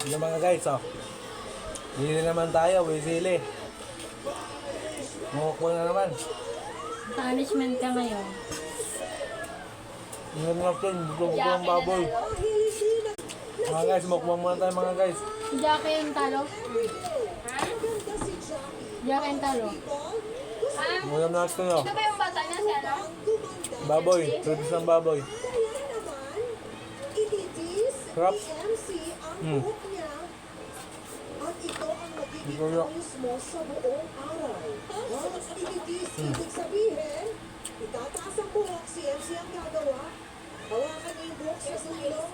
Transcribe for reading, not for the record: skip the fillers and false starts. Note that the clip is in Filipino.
Yung mga guys, oh. Bili naman tayo, wisili. Mukul na naman. Punishment ka ngayon. Tingnan natin, buto-buto ang baboy. Mga guys, mukbang muna tayo mga guys. Jackie yung talo? Jackie yung talo? Ulam natin, oh. Ito ba yung bata niya si ano? Baboy, ribs ng baboy. Sarap. Hmm. At ito ang magiging Ito yun. ayos mo sa buong araw. Once initis, ibig sabihin, itataas ang buhok, CMC ang gagawa. Hawakan niyo yung buhok sa sulong.